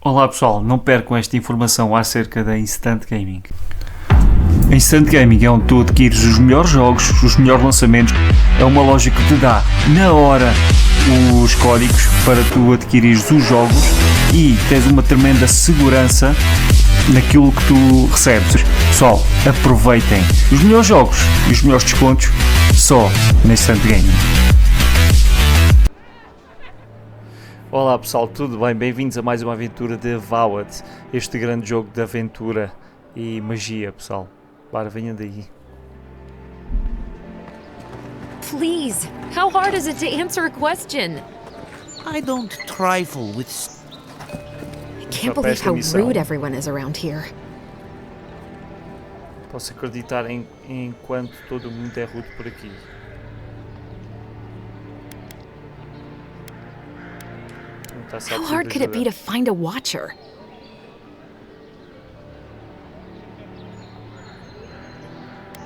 Olá pessoal, não percam esta informação acerca da Instant Gaming. A Instant Gaming é onde tu adquires os melhores jogos, os melhores lançamentos. É uma loja que te dá na hora os códigos para tu adquirires os jogos e tens uma tremenda segurança naquilo que tu recebes. Pessoal, aproveitem os melhores jogos e os melhores descontos só na Instant Gaming. Olá pessoal, tudo bem? Bem-vindos a mais uma aventura de Avowed, este grande jogo de aventura e magia, pessoal. Bora, venham daí. Please, how hard is it to answer a question? I don't trifle with... I can't believe how rude everyone is around here. Posso acreditar em quanto todo mundo é rude por aqui. How hard could it be to find a watcher?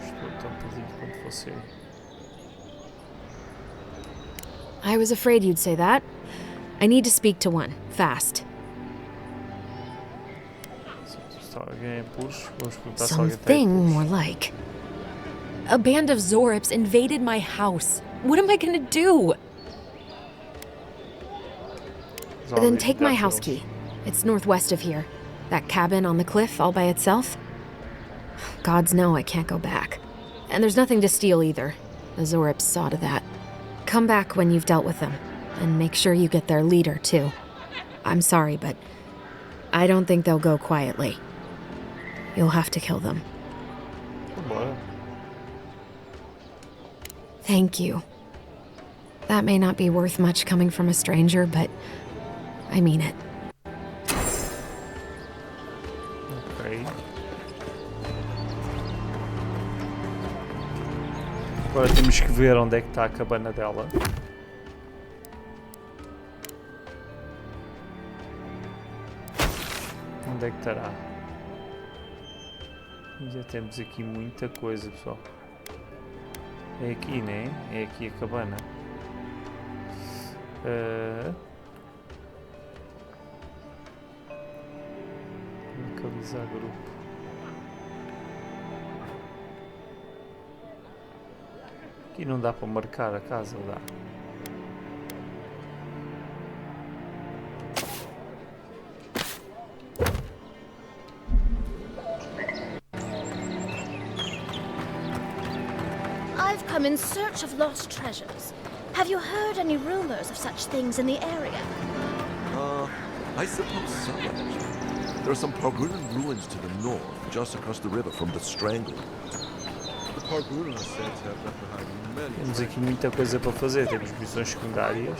Estou tão perdido quanto você. I was afraid you'd say that. I need to speak to one, fast. Something more like. A band of Zorips invaded my house. What am I gonna do? Then take my house key. It's northwest of here. That cabin on the cliff all by itself. Gods know I can't go back. And there's nothing to steal either. The Zorips saw to that. Come back when you've dealt with them. And make sure you get their leader, too. I'm sorry, but I don't think they'll go quietly. You'll have to kill them. Thank you. That may not be worth much coming from a stranger, but I mean it. Ok. Agora temos que ver onde é que está a cabana dela. Onde é que estará? Já temos aqui muita coisa, pessoal. É aqui, né? É aqui a cabana. Localizar grupo. Aqui não dá para marcar a casa, dá. I've come in search of lost treasures. Have you heard any rumors of such things in the area? I suppose so, actually. There are some Pargunan ruins to the north, just across the river from the Strangle. The Pargunan are said to have left behind many... Temos aqui muita coisa para fazer, temos missões secundárias.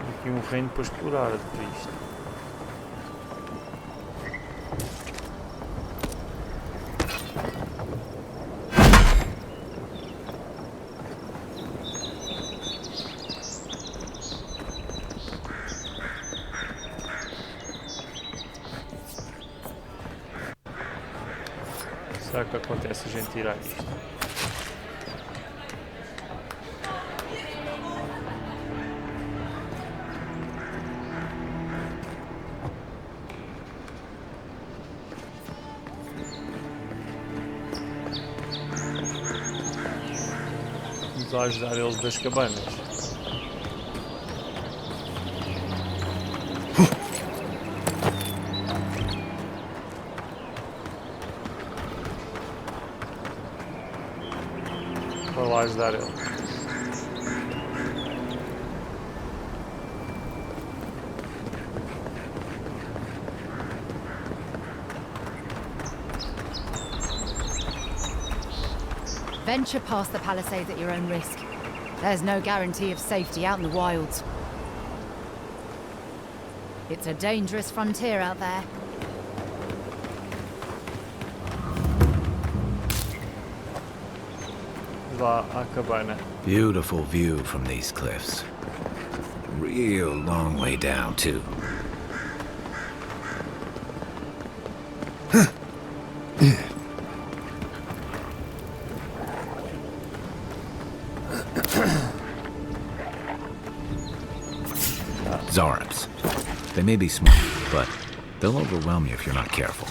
E aqui um reino para explorar depois disto. Será que acontece a gente tirar isto? Vamos lá ajudar eles das cabanas. Vou lá ajudar ele. Venture past the palisades at your own risk. There's no guarantee of safety out in the wilds. It's a dangerous frontier out there. Lá à cabana. Beautiful view from these cliffs. Real long way down, too. Zorips. They may be small, but they'll overwhelm you if you're not careful.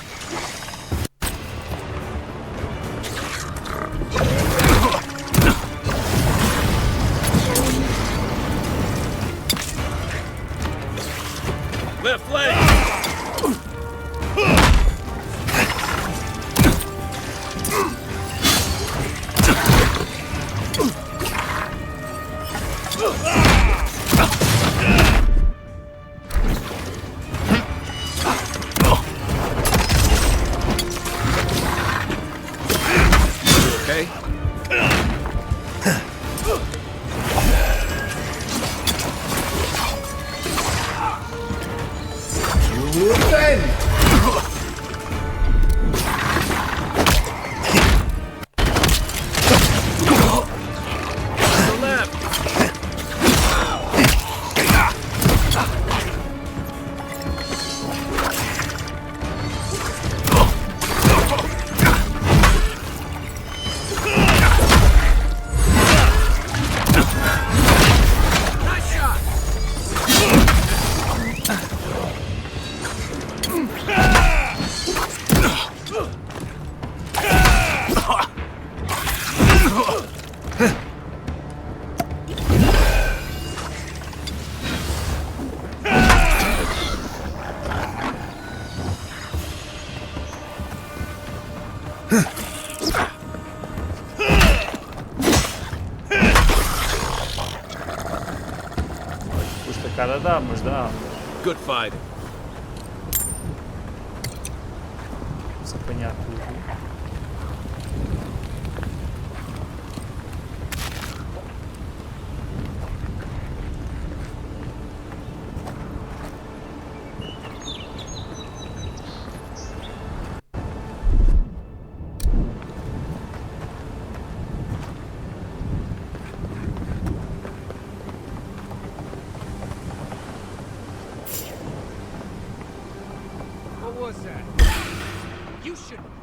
Left leg! Okay? Custa cara dá, mas dá. Good fighting. Vamos apanhar tudo.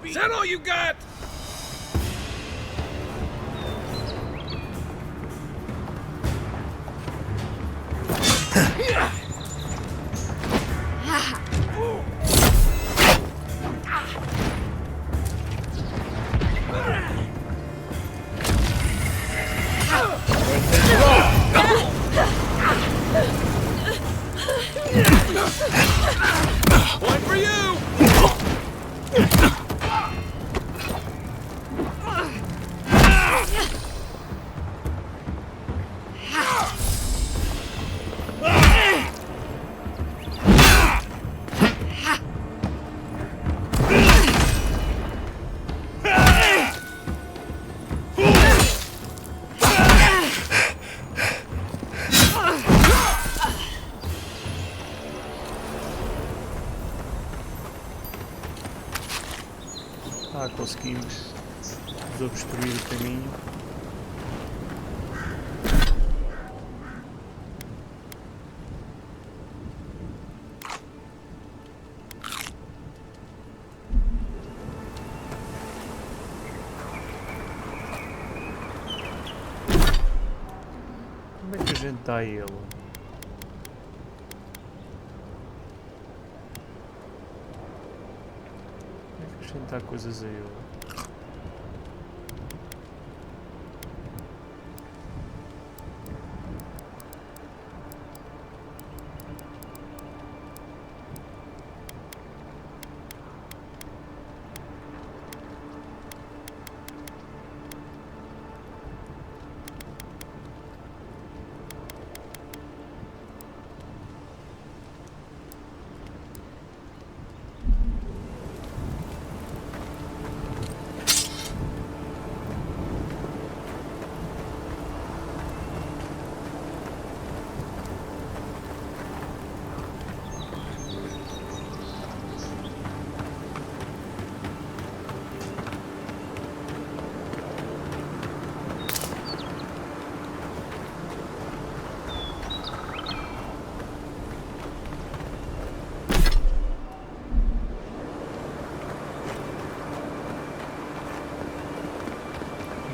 Is that all you got? Point for you! Conseguimos desobstruir o caminho. Como é que a gente dá a ele? Acrescentar coisas a ele.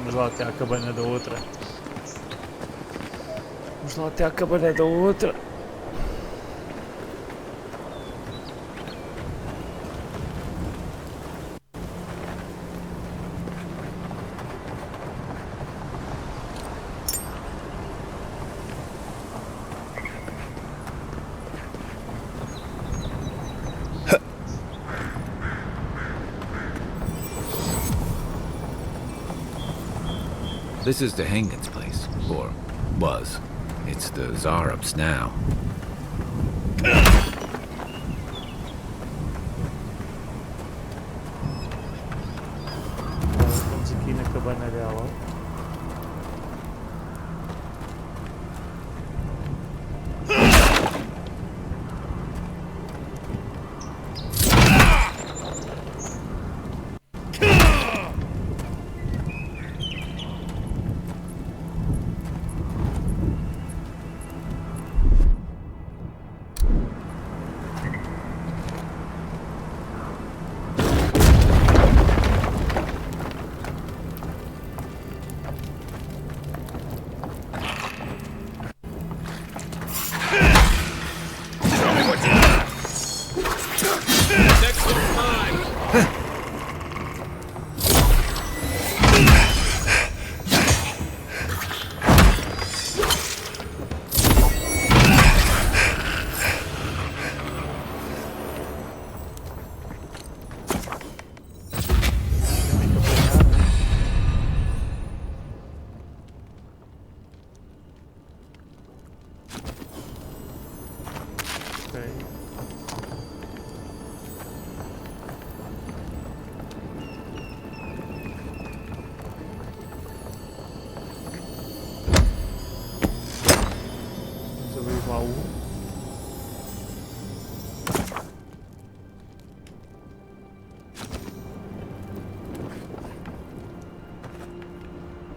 Vamos lá até à cabana da outra. Vamos lá até à cabana da outra. This is the Hengen's place, or was. It's the Zarub's now. Estamos aqui na cabana dela.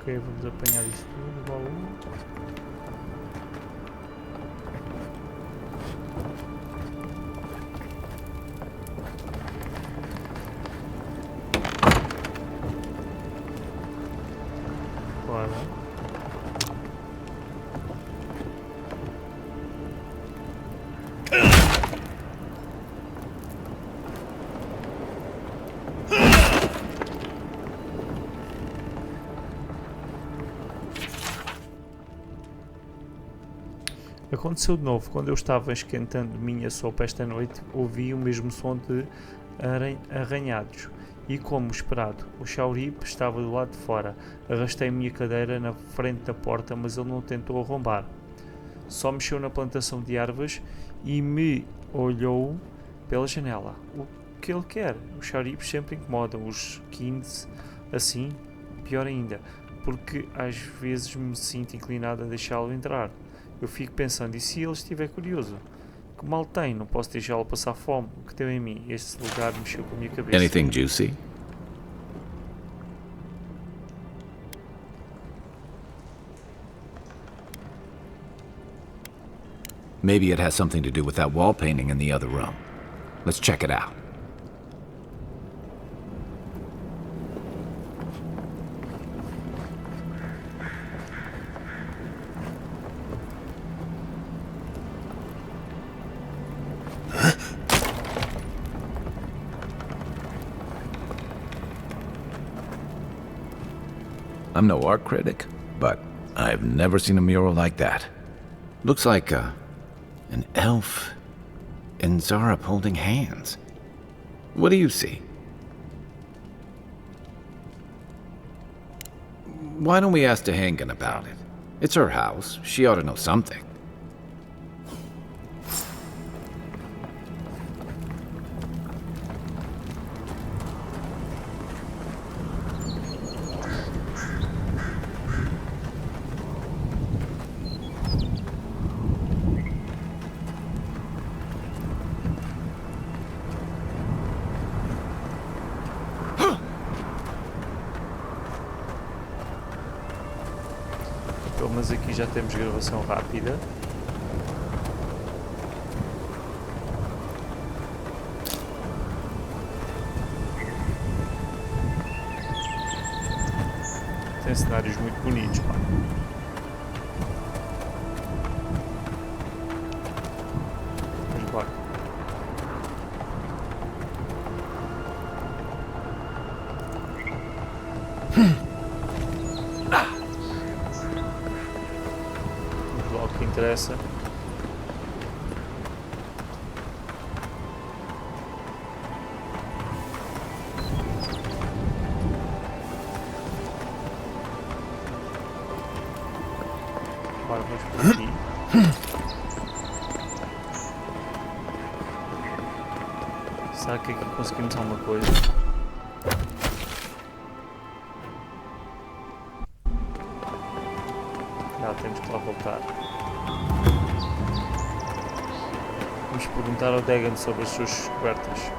Ok, vamos apanhar isto tudo no baú. Bora. Aconteceu de novo, quando eu estava esquentando minha sopa esta noite, ouvi o mesmo som de arranhados e, como esperado, o Chauripe estava do lado de fora. Arrastei a minha cadeira na frente da porta, mas ele não tentou arrombar. Só mexeu na plantação de árvores e me olhou pela janela. O que ele quer? Os Chauripes sempre incomodam os 15 assim, pior ainda, porque às vezes me sinto inclinado a deixá-lo entrar. Eu fico pensando, e se ele estiver curioso? Que mal tem? Não posso deixá-lo passar fome. O que deu em mim? Este lugar mexeu com a minha cabeça. Anything juicy? Maybe it has something to do with that wall painting in the other room. Let's check it out. I'm no art critic, but I've never seen a mural like that. Looks like an elf and Zarup holding hands. What do you see? Why don't we ask Tehangan about it? It's her house. She ought to know something. Mas aqui já temos gravação rápida. Tem cenários muito bonitos, pá. Vamos embora. Interessa. Agora vamos por aqui. Será que aqui conseguimos alguma coisa? Não, temos que lá voltar. Vamos perguntar ao Dagan sobre as suas descobertas.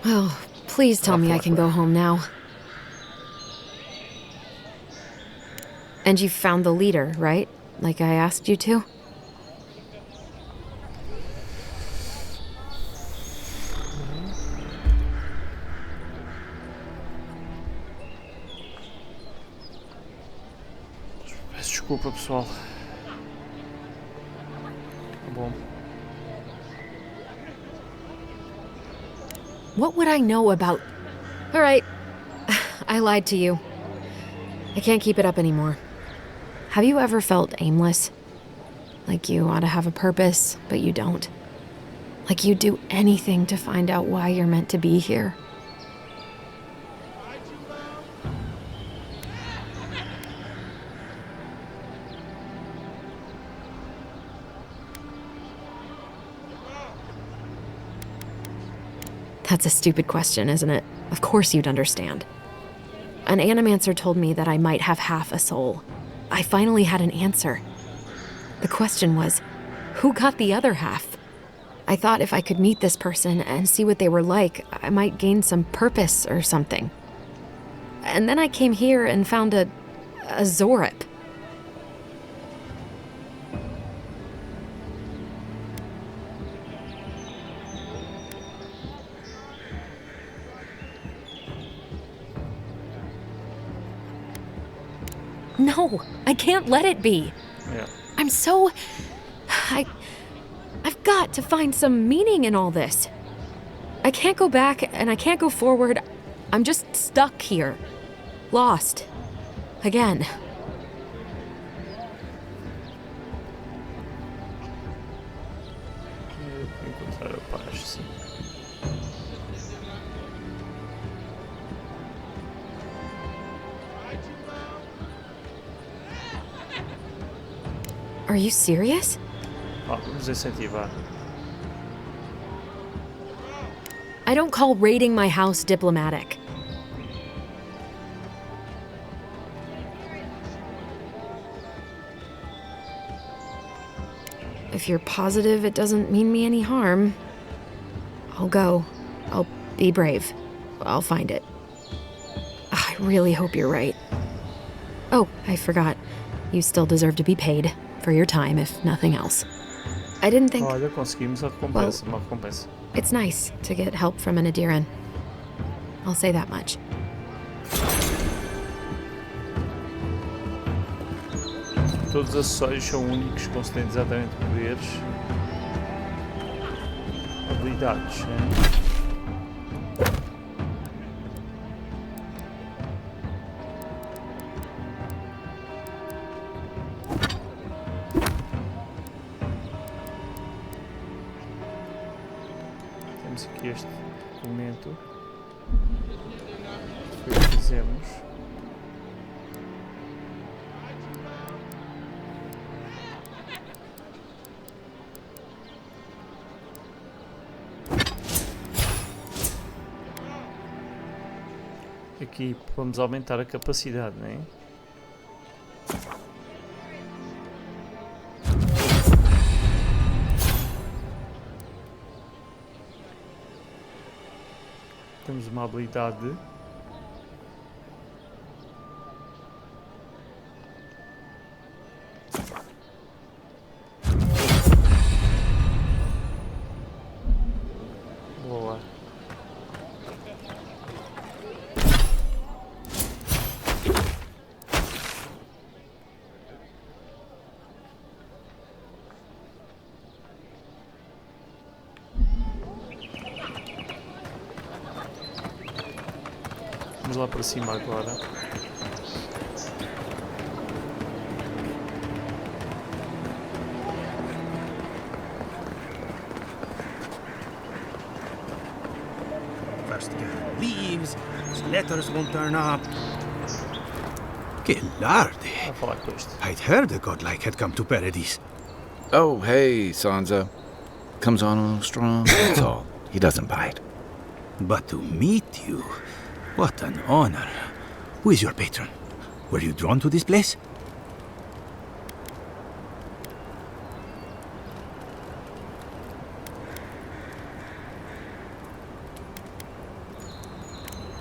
Oh, please tell me I can go home now. And you found the leader, right? Like I asked you to? Peço desculpa, pessoal. Tá bom. What would I know about... All right, I lied to you. I can't keep it up anymore. Have you ever felt aimless? Like you ought to have a purpose, but you don't? Like you'd do anything to find out why you're meant to be here? That's a stupid question, isn't it? Of course you'd understand. An animancer told me that I might have half a soul. I finally had an answer. The question was, who got the other half? I thought if I could meet this person and see what they were like, I might gain some purpose or something. And then I came here and found a Zorip. No, I can't let it be. Yeah. I'm so... I've got to find some meaning in all this. I can't go back and I can't go forward. I'm just stuck here. Lost. Again. Encontrar a paz, sim. Are you serious? Vamos incentivar. I don't call raiding my house diplomatic. If you're positive it doesn't mean me any harm, I'll go. I'll be brave. I'll find it. I really hope you're right. Oh, I forgot. You still deserve to be paid for your time, if nothing else. I didn't think... Olha, conseguimos a recompensa, uma recompensa. It's nice to get help from an Adiran. I'll say that much. Todos os acessórios são únicos, concedendo exatamente poderes, habilidades. Temos aqui este documento. Foi o que fizemos. Aqui vamos aumentar a capacidade, não é? Temos uma habilidade. Boa. lá para cima agora. First girl leaves, his letters won't turn up. Que larde! Vou falar com este. I'd heard the godlike had come to Paradise. Oh, hey, Sansa. Comes on a little strong, that's all. He doesn't bite. But to meet you, what an honor. Who is your patron? Were you drawn to this place?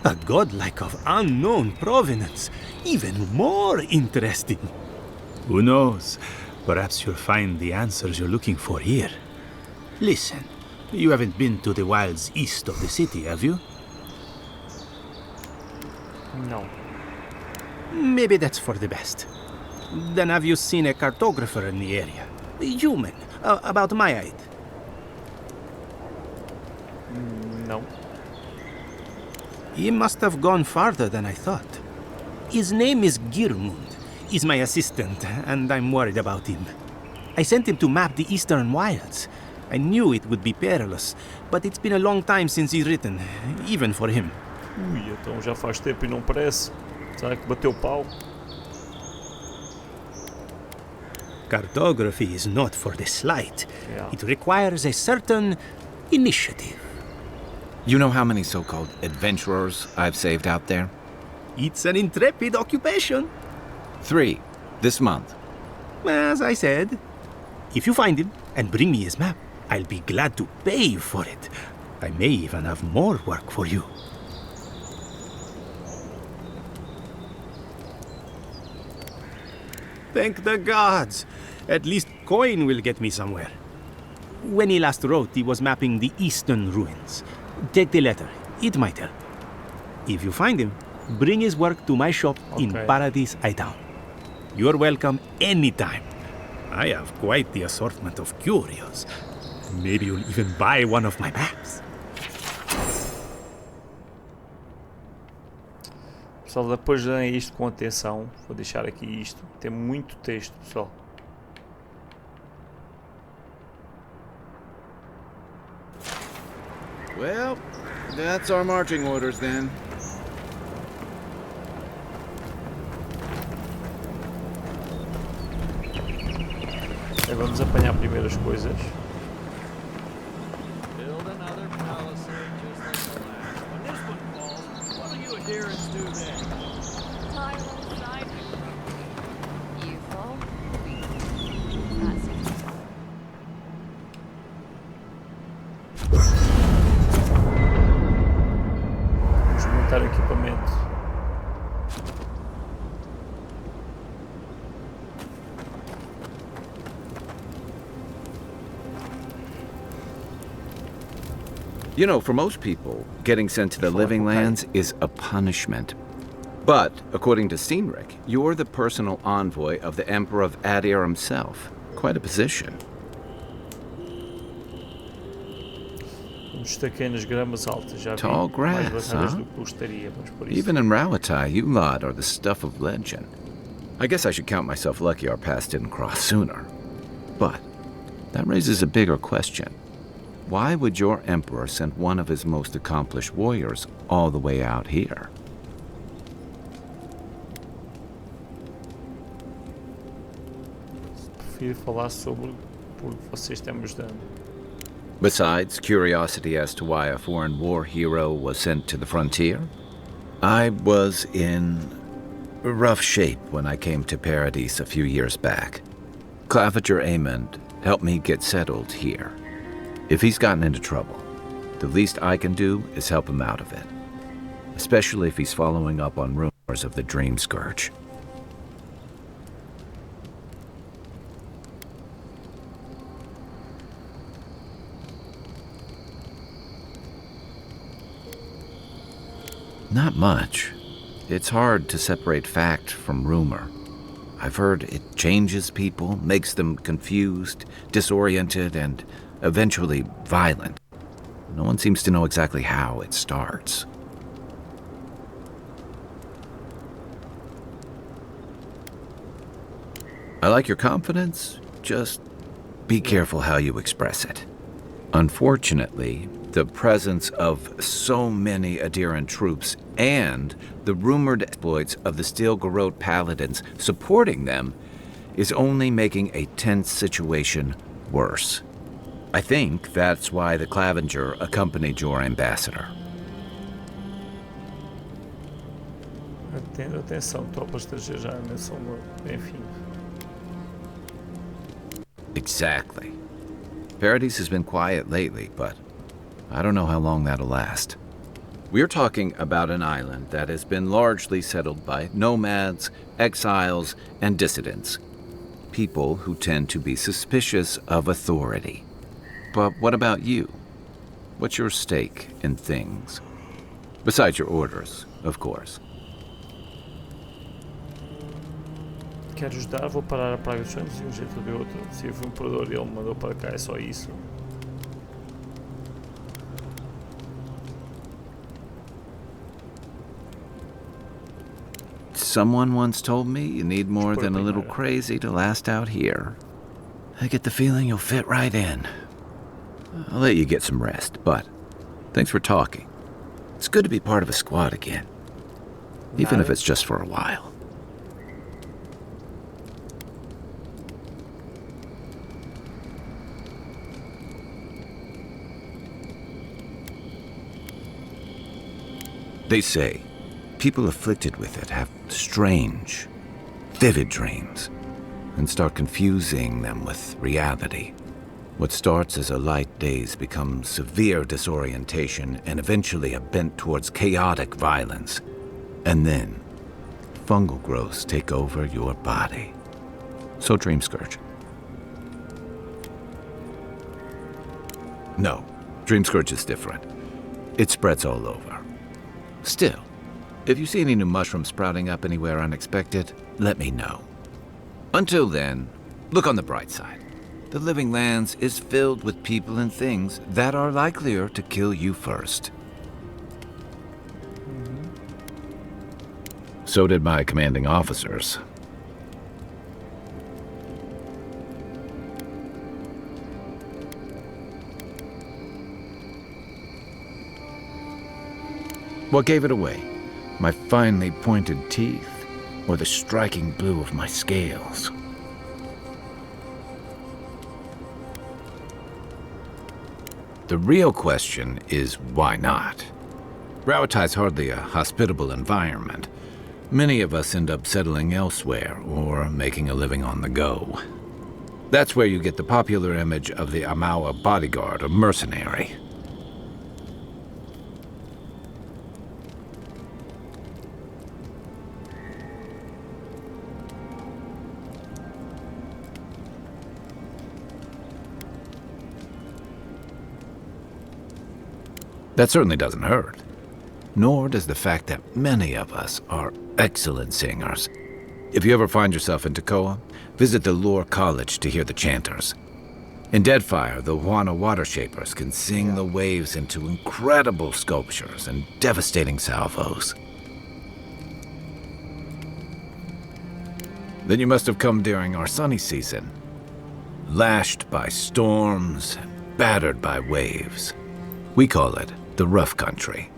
A godlike of unknown provenance. Even more interesting. Who knows? Perhaps you'll find the answers you're looking for here. Listen, you haven't been to the wilds east of the city, have you? Não. Maybe that's for the best. Then have you seen a cartographer in the area? A human, about my height. Não. He must have gone farther than I thought. His name is Girmund. He's my assistant, and I'm worried about him. I sent him to map the eastern wilds. I knew it would be perilous, but it's been a long time since he's written, even for him. Ui, então já faz tempo e não parece. Será que bateu pau? Cartography is not for the slight. Yeah. It requires a certain initiative. You know how many so-called adventurers I've saved out there? It's an intrepid occupation. 3, this month. As I said, if you find him and bring me his map, I'll be glad to pay you for it. I may even have more work for you. Thank the gods! At least coin will get me somewhere. When he last wrote, he was mapping the eastern ruins. Take the letter. It might help. If you find him, bring his work to my shop in Paradise Town. You're welcome anytime. I have quite the assortment of curios. Maybe you'll even buy one of my maps. Pessoal, depois leem isto com atenção. Vou deixar aqui isto. Tem muito texto, pessoal. Well, that's our marching orders then. Vamos apanhar primeiro as coisas. Build another palisade just like the last. When this one falls, what'll you adherents do then? Tie alongside me. You fall, we fall. That's it. Vamos montar o equipamento. You know, for most people, getting sent to the Living Lands is a punishment. But, according to Steenrick, you're the personal envoy of the Emperor of Adir himself. Quite a position. Destaquei nas gramas altas, já vi. Tall grass, mais batalhas huh? do que gostaria, mas por isso. Even in Rauatai, you lot are the stuff of legend. I guess I should count myself lucky our paths didn't cross sooner. But that raises a bigger question. Why would your emperor send one of his most accomplished warriors all the way out here? Prefiro falar sobre por vocês têm me dando. Besides curiosity as to why a foreign war hero was sent to the frontier, I was in rough shape when I came to Paradise a few years back. Claviger Amond helped me get settled here. If he's gotten into trouble, the least I can do is help him out of it. Especially if he's following up on rumors of the Dream Scourge. Not much. It's hard to separate fact from rumor. I've heard it changes people, makes them confused, disoriented, and eventually violent. No one seems to know exactly how it starts. I like your confidence, just be careful how you express it. Unfortunately, the presence of so many Adiran troops and the rumored exploits of the Steel-Garrote paladins supporting them is only making a tense situation worse. I think that's why the Clavenger accompanied your ambassador. Tendo atenção, tropas estrangeiras já são, enfim. Exactly. Paradise has been quiet lately, but I don't know how long that'll last. We're talking about an island that has been largely settled by nomads, exiles, and dissidents. People who tend to be suspicious of authority. But what about you? What's your stake in things? Besides your orders, of course. Quero ajudar, vou parar a praga dos santos de um jeito ou de outro. Se eu fui um imperador e ele me mandou para cá, é só isso. Someone once told me you need more than a little crazy to last out here. I get the feeling you'll fit right in. I'll let you get some rest, but thanks for talking. It's good to be part of a squad again, even if it's just for a while. They say people afflicted with it have strange, vivid dreams and start confusing them with reality. What starts as a light daze becomes severe disorientation and eventually a bent towards chaotic violence. And then, fungal growths take over your body. So Dream Scourge. No, Dream Scourge is different. It spreads all over. Still, if you see any new mushrooms sprouting up anywhere unexpected, let me know. Until then, look on the bright side. The Living Lands is filled with people and things that are likelier to kill you first. So did my commanding officers. What gave it away? My finely pointed teeth, or the striking blue of my scales? The real question is why not? Rauatai's hardly a hospitable environment. Many of us end up settling elsewhere or making a living on the go. That's where you get the popular image of the Amawa bodyguard or mercenary. That certainly doesn't hurt. Nor does the fact that many of us are excellent singers. If you ever find yourself in Tekoa, visit the Lore College to hear the chanters. In Deadfire, the Wana Water Shapers can sing the waves into incredible sculptures and devastating salvos. Then you must have come during our sunny season. Lashed by storms, battered by waves. We call it the rough country,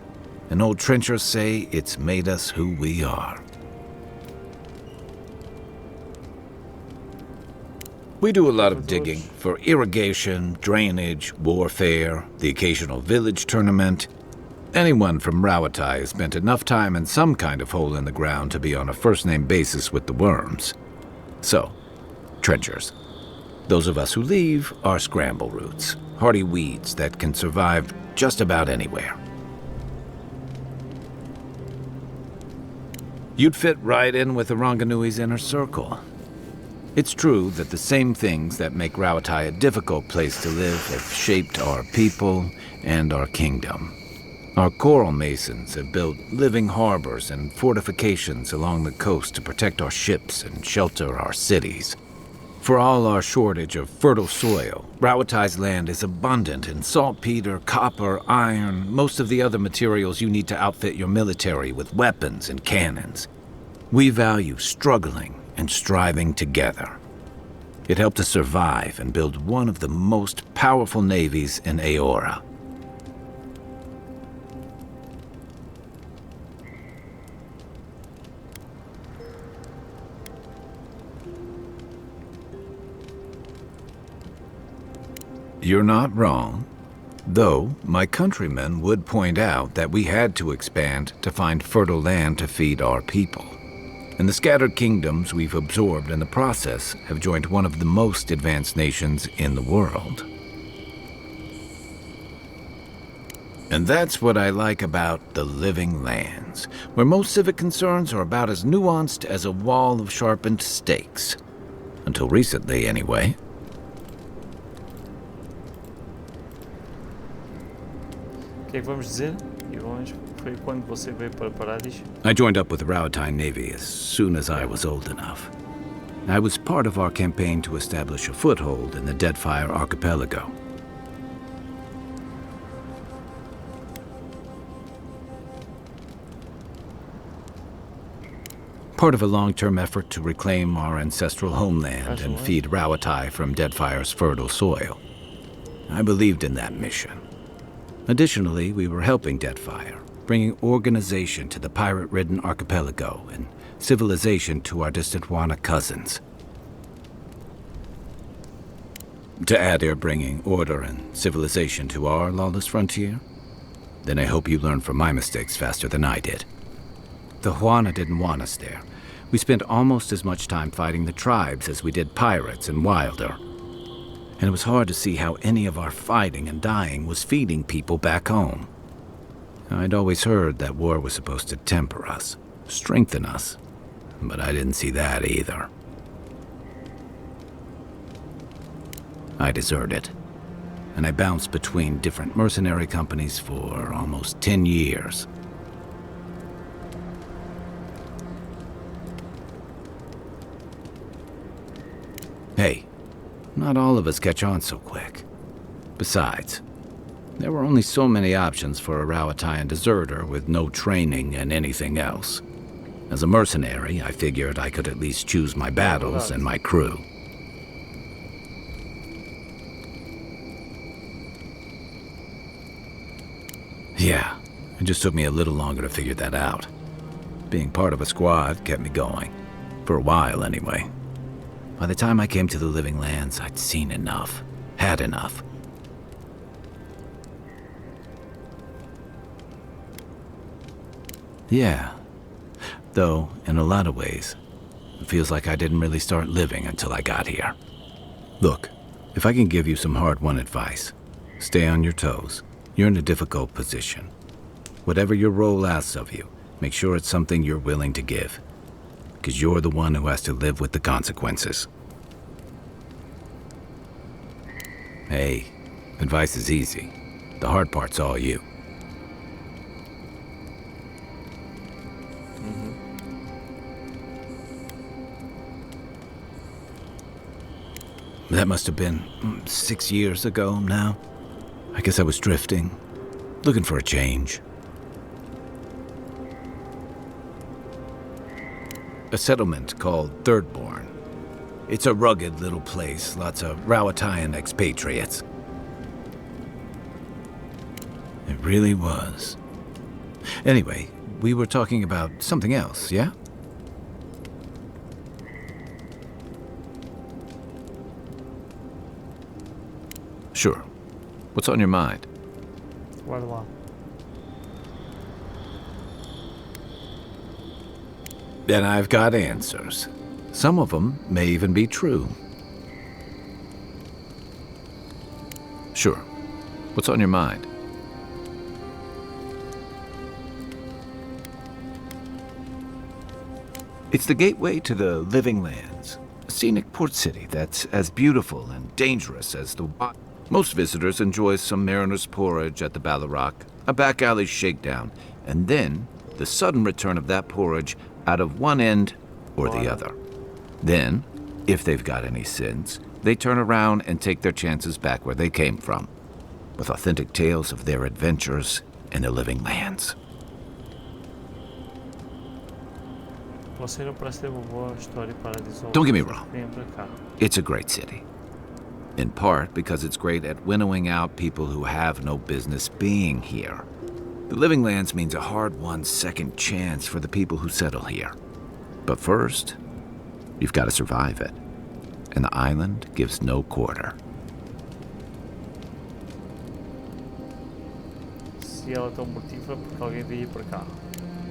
and old trenchers say it's made us who we are. We do a lot of digging for irrigation, drainage, warfare, the occasional village tournament. Anyone from Rauatai has spent enough time in some kind of hole in the ground to be on a first-name basis with the worms. So, trenchers. Those of us who leave are scramble roots, hardy weeds that can survive just about anywhere. You'd fit right in with the Ranganui's inner circle. It's true that the same things that make Rauatai a difficult place to live have shaped our people and our kingdom. Our coral masons have built living harbors and fortifications along the coast to protect our ships and shelter our cities. For all our shortage of fertile soil, Rauatai's land is abundant in saltpeter, copper, iron, most of the other materials you need to outfit your military with weapons and cannons. We value struggling and striving together, It helped us survive and build one of the most powerful navies in Aora. You're not wrong. Though, my countrymen would point out that we had to expand to find fertile land to feed our people. And the scattered kingdoms we've absorbed in the process have joined one of the most advanced nations in the world. And that's what I like about the Living Lands, where most civic concerns are about as nuanced as a wall of sharpened stakes. Until recently, anyway. O que é que vamos dizer? Irões, foi quando você veio para Paradis? I joined up with the Rauatine Navy as soon as I was old enough. I was part of our campaign to establish a foothold in the Deadfire Archipelago. Part of a long-term effort to reclaim our ancestral homeland and feed Rauatai from Deadfire's fertile soil. I believed in that mission. Additionally, we were helping Deadfire, bringing organization to the pirate-ridden archipelago and civilization to our distant Wana cousins. To add here bringing order and civilization to our lawless frontier, then I hope you learn from my mistakes faster than I did. The Wana didn't want us there. We spent almost as much time fighting the tribes as we did pirates and Wilder. And it was hard to see how any of our fighting and dying was feeding people back home. I'd always heard that war was supposed to temper us, strengthen us, but I didn't see that either. I deserted, and I bounced between different mercenary companies for almost 10 years. Hey, not all of us catch on so quick. Besides, there were only so many options for a Rauataian deserter with no training and anything else. As a mercenary, I figured I could at least choose my battles and my crew. Yeah, it just took me a little longer to figure that out. Being part of a squad kept me going. For a while, anyway. By the time I came to the Living Lands, I'd seen enough. Had enough. Yeah. Though, in a lot of ways, it feels like I didn't really start living until I got here. Look, if I can give you some hard-won advice, stay on your toes. You're in a difficult position. Whatever your role asks of you, make sure it's something you're willing to give. Because you're the one who has to live with the consequences. Hey, advice is easy. The hard part's all you. That must have been 6 years ago now. I guess I was drifting, looking for a change. A settlement called Thirdborn. It's a rugged little place, lots of Rauataian expatriates. It really was. Anyway, we were talking about something else, yeah? Sure. What's on your mind? Guarda lá. And I've got answers. Some of them may even be true. Sure. What's on your mind? It's the gateway to the Living Lands, a scenic port city that's as beautiful and dangerous as the wild. Most visitors enjoy some mariner's porridge at the Ballarrock, a back alley shakedown, and then the sudden return of that porridge out of one end or the other. Then, if they've got any sins, they turn around and take their chances back where they came from, with authentic tales of their adventures in the Living Lands. Você não parece ter uma boa história para dizer. Don't get me wrong. Venha para cá. It's a great city. In part because it's great at winnowing out people who have no business being here. The Living Lands means a hard-won second chance for the people who settle here. But first, you've got to survive it. And the island gives no quarter. Se ela é tão motiva, porque alguém veio para cá.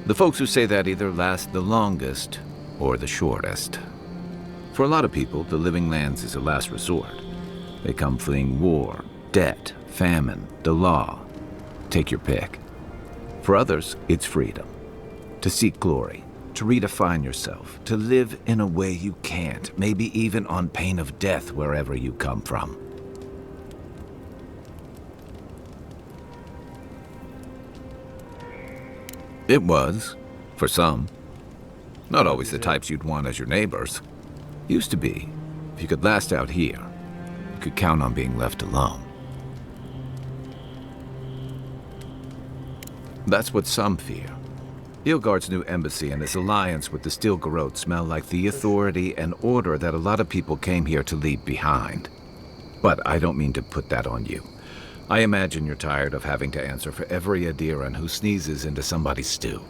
The folks who say that either last the longest or the shortest. For a lot of people, the Living Lands is a last resort. They come fleeing war, debt, famine, the law. Take your pick. For others, it's freedom. To seek glory, to redefine yourself, to live in a way you can't, maybe even on pain of death wherever you come from. It was, for some. Not always the types you'd want as your neighbors. Used to be. If you could last out here, you could count on being left alone. That's what some fear. Ilgard's new embassy and his alliance with the Steel Garrote smell like the authority and order that a lot of people came here to leave behind. But I don't mean to put that on you. I imagine you're tired of having to answer for every Adiran who sneezes into somebody's stew.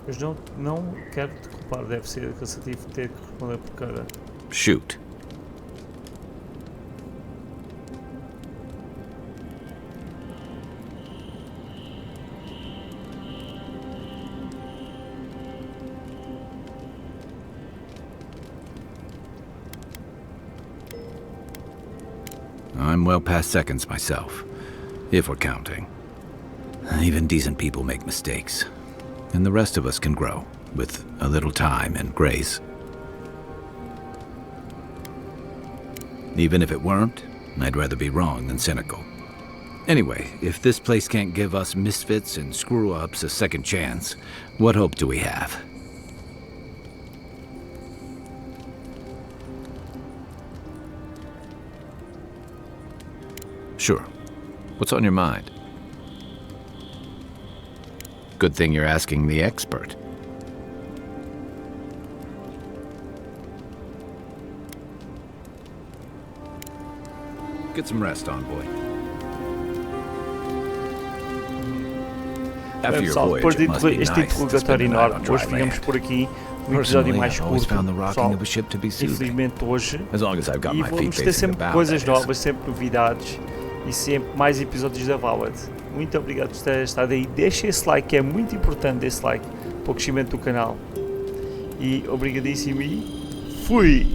Mas não quero te culpar, deve ser cansativo ter que responder por cada. Shoot. I'm well past seconds myself, if we're counting. Even decent people make mistakes, and the rest of us can grow, with a little time and grace. Even if it weren't, I'd rather be wrong than cynical. Anyway, if this place can't give us misfits and screw-ups a second chance, what hope do we have? Sure. What's on your mind? Good thing you're asking the expert. Get some rest, envoy. After your Pessoal, voyage, depois de it must be este nice to interrogatório spend the night enorme, on hoje dry ficamos land. por aqui. Um episódio Personally, mais I've always curto, found the rocking pessoal. of a ship to be soothing. Infelizmente hoje. As long as I've got E my feet vamos ter facing sempre about, coisas that is. novas, sempre novidades e sempre mais episódios da Avowed. Muito obrigado por ter estado aí. Deixa esse like, que é muito importante, esse like para o crescimento do canal. E obrigadíssimo e fui!